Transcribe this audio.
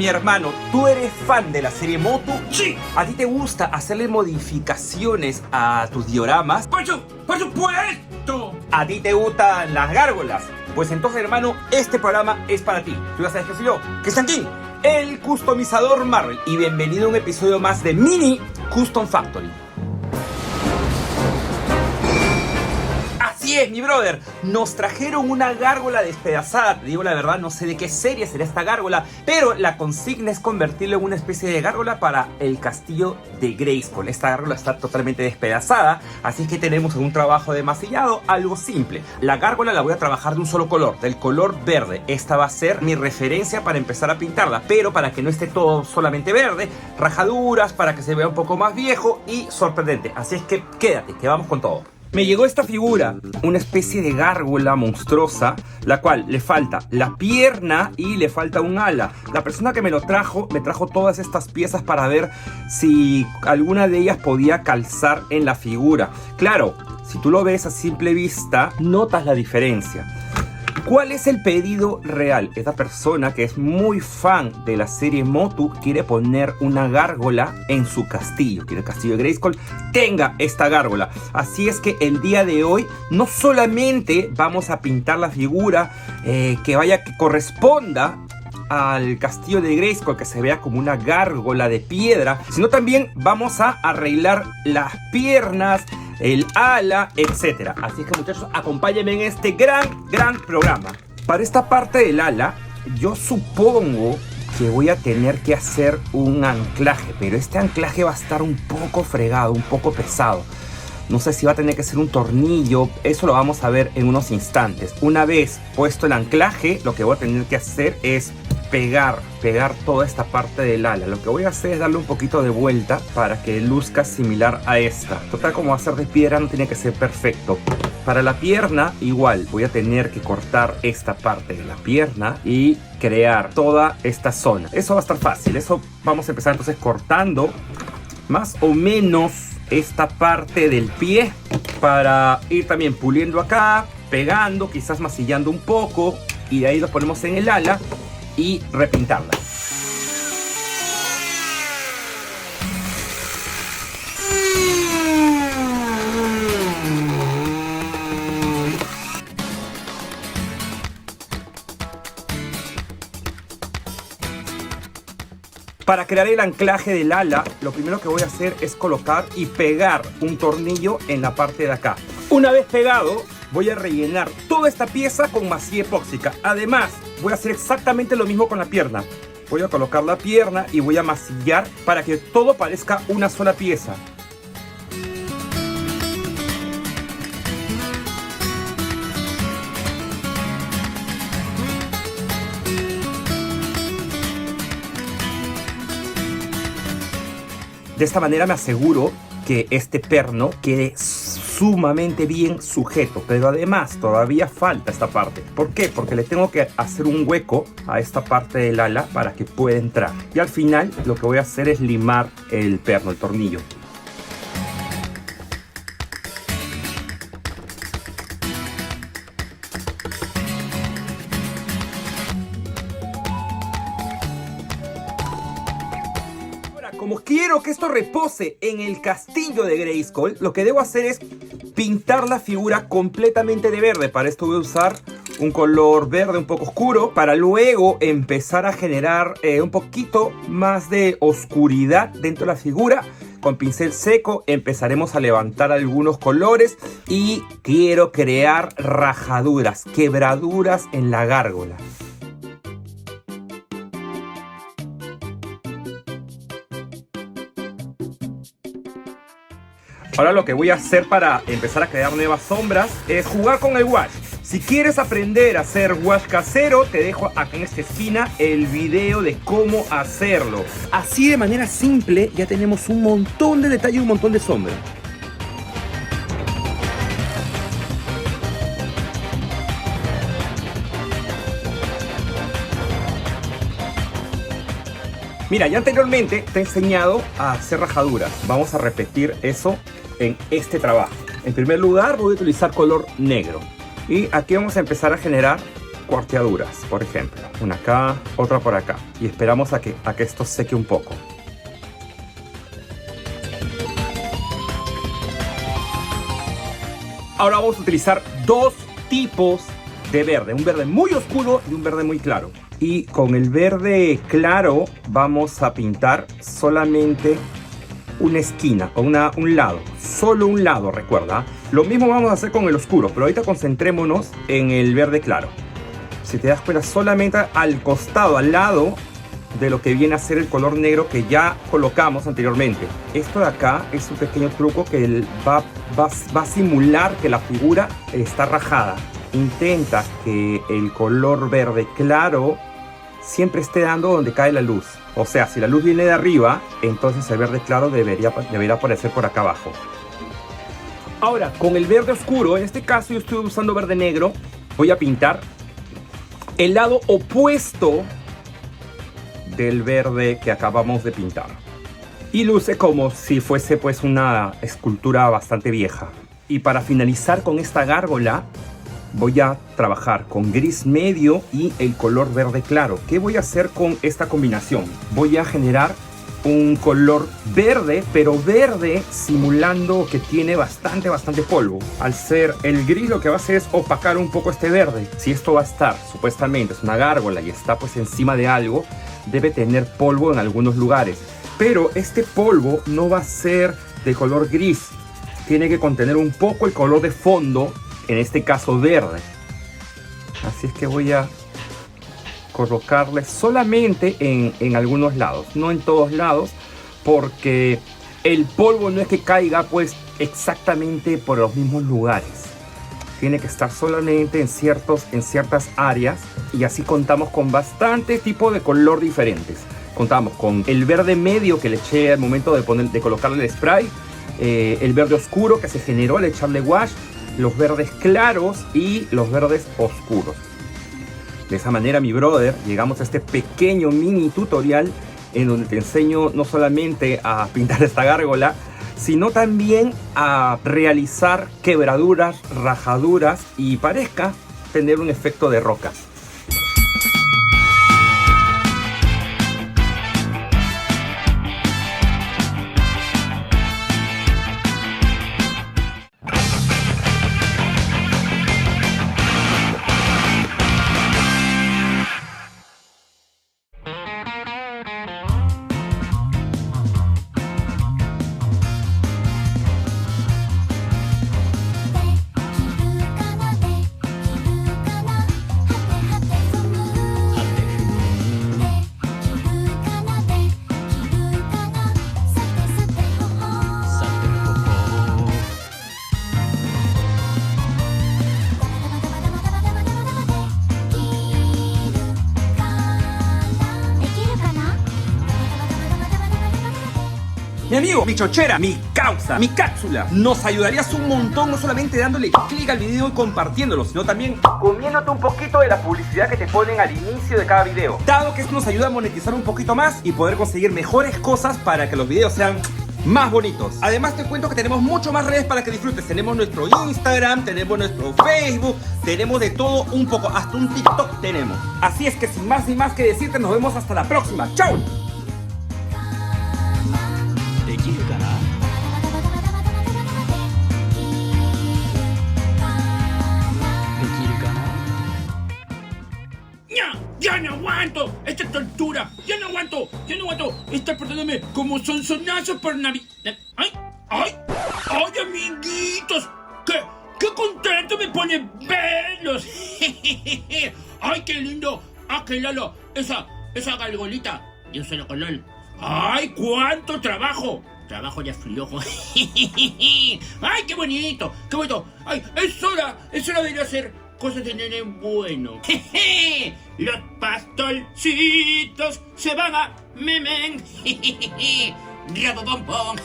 mi hermano, ¿tú eres fan de la serie Motu? ¡Sí! ¿A ti te gusta hacerle modificaciones a tus dioramas? ¡Por supuesto! ¿A ti te gustan las gárgolas? Pues entonces, hermano, este programa es para ti. Tú ya sabes que soy yo, Cristian King, el customizador Marvel. Y bienvenido a un episodio más de Mini Custom Factory. Así es, mi brother, nos trajeron una gárgola despedazada. Te digo la verdad, no sé de qué serie será esta gárgola, pero la consigna es convertirlo en una especie de gárgola para el castillo de Grayskull. Esta gárgola está totalmente despedazada, así que tenemos un trabajo de masillado algo simple. La gárgola la voy a trabajar de un solo color, del color verde. Esta va a ser mi referencia para empezar a pintarla, pero para que no esté todo solamente verde, rajaduras para que se vea un poco más viejo y sorprendente. Así es que quédate, que vamos con todo. Me llegó esta figura, una especie de gárgola monstruosa, la cual le falta la pierna y le falta un ala. La persona que me trajo todas estas piezas para ver si alguna de ellas podía calzar en la figura. Claro, si tú lo ves a simple vista, notas la diferencia. ¿Cuál es el pedido real? Esta persona, que es muy fan de la serie Motu, quiere poner una gárgola en su castillo. Quiere que el castillo de Grayskull tenga esta gárgola. Así es que el día de hoy no solamente vamos a pintar la figura que corresponda al castillo de Grayskull, que se vea como una gárgola de piedra, sino también vamos a arreglar las piernas, el ala, etcétera. Así es que, muchachos, acompáñenme en este gran programa. Para esta parte del ala, yo supongo que voy a tener que hacer un anclaje, pero este anclaje va a estar un poco fregado, un poco pesado. No sé si va a tener que ser un tornillo, eso lo vamos a ver en unos instantes. Una vez puesto el anclaje, lo que voy a tener que hacer es pegar toda esta parte del ala. Lo que voy a hacer es darle un poquito de vuelta para que luzca similar a esta. Total, como va a ser de piedra, no tiene que ser perfecto. Para la pierna, igual, voy a tener que cortar esta parte de la pierna y crear toda esta zona. Eso va a estar fácil, eso vamos a empezar entonces cortando más o menos esta parte del pie para ir también puliendo acá, pegando, quizás masillando un poco, y de ahí lo ponemos en el ala y repintarla. Para crear el anclaje del ala, lo primero que voy a hacer es colocar y pegar un tornillo en la parte de acá. Una vez pegado, voy a rellenar toda esta pieza con masilla epóxica. Además, voy a hacer exactamente lo mismo con la pierna. Voy a colocar la pierna y voy a masillar para que todo parezca una sola pieza. De esta manera me aseguro que este perno quede sumamente bien sujeto, pero además todavía falta esta parte. ¿Por qué? Porque le tengo que hacer un hueco a esta parte del ala para que pueda entrar. Y al final lo que voy a hacer es limar el perno, el tornillo. Como quiero que esto repose en el castillo de Grayskull, lo que debo hacer es pintar la figura completamente de verde. Para esto voy a usar un color verde un poco oscuro, para luego empezar a generar un poquito más de oscuridad dentro de la figura. Con pincel seco empezaremos a levantar algunos colores y quiero crear rajaduras, quebraduras en la gárgola. Ahora lo que voy a hacer para empezar a crear nuevas sombras es jugar con el wash. Si quieres aprender a hacer wash casero, te dejo acá en esta esquina el video de cómo hacerlo. Así de manera simple ya tenemos un montón de detalle y un montón de sombra. Mira, ya anteriormente te he enseñado a hacer rajaduras. Vamos a repetir eso en este trabajo. En primer lugar voy a utilizar color negro. Y aquí vamos a empezar a generar cuarteaduras, por ejemplo. Una acá, otra por acá. Y esperamos a que esto seque un poco. Ahora vamos a utilizar dos tipos de verde. Un verde muy oscuro y un verde muy claro. Y con el verde claro vamos a pintar solamente una esquina o un lado. Solo un lado, recuerda. Lo mismo vamos a hacer con el oscuro, pero ahorita concentrémonos en el verde claro. Si te das cuenta, solamente al costado, al lado de lo que viene a ser el color negro que ya colocamos anteriormente. Esto de acá es un pequeño truco que va a simular que la figura está rajada. Intenta que el color verde claro siempre esté dando donde cae la luz. O sea, si la luz viene de arriba, entonces el verde claro debería aparecer por acá abajo. Ahora, con el verde oscuro, en este caso yo estoy usando verde negro, voy a pintar el lado opuesto del verde que acabamos de pintar. Y luce como si fuese pues una escultura bastante vieja. Y para finalizar con esta gárgola, voy a trabajar con gris medio y el color verde claro. ¿Qué voy a hacer con esta combinación? Voy a generar un color verde, pero verde simulando que tiene bastante polvo. Al ser el gris, lo que va a hacer es opacar un poco este verde. Si esto va a estar, supuestamente es una gárgola y está pues encima de algo, debe tener polvo en algunos lugares. Pero este polvo no va a ser de color gris. Tiene que contener un poco el color de fondo, en este caso verde. Así es que voy a colocarle solamente en algunos lados, no en todos lados, porque el polvo no es que caiga pues exactamente por los mismos lugares. Tiene que estar solamente en ciertas áreas, y así contamos con bastante tipo de color diferentes. Contamos con el verde medio que le eché al momento de colocarle el spray, el verde oscuro que se generó al echarle wash, los verdes claros y los verdes oscuros. De esa manera, mi brother, llegamos a este pequeño mini tutorial en donde te enseño no solamente a pintar esta gárgola, sino también a realizar quebraduras, rajaduras y parezca tener un efecto de rocas. Mi amigo, mi chochera, mi causa, mi cápsula, nos ayudarías un montón, no solamente dándole clic al video y compartiéndolo, sino también comiéndote un poquito de la publicidad que te ponen al inicio de cada video, dado que esto nos ayuda a monetizar un poquito más y poder conseguir mejores cosas para que los videos sean más bonitos. Además te cuento que tenemos mucho más redes para que disfrutes. Tenemos nuestro Instagram, tenemos nuestro Facebook, tenemos de todo un poco, hasta un TikTok tenemos. Así es que sin más ni más que decirte, nos vemos hasta la próxima. ¡Chao! ¡Ya no aguanto! ¡Esta tortura! ¡Ya no aguanto! Está portándome como sonsonazo por Navidad. ¡Ay! ¡Ay! ¡Ay, amiguitos! ¡Qué contento me pone verlos! ¡Ay, qué lindo! ¡Ah, qué lalo! Esa gargolita de un solo color. ¡Ay, cuánto trabajo! Trabajo de flojo. ¡Ay, qué bonito! ¡Qué bonito! ¡Ay, es hora de ir a hacer cosas de nene bueno! Los pastorcitos se van a memen. Rabo pom pom.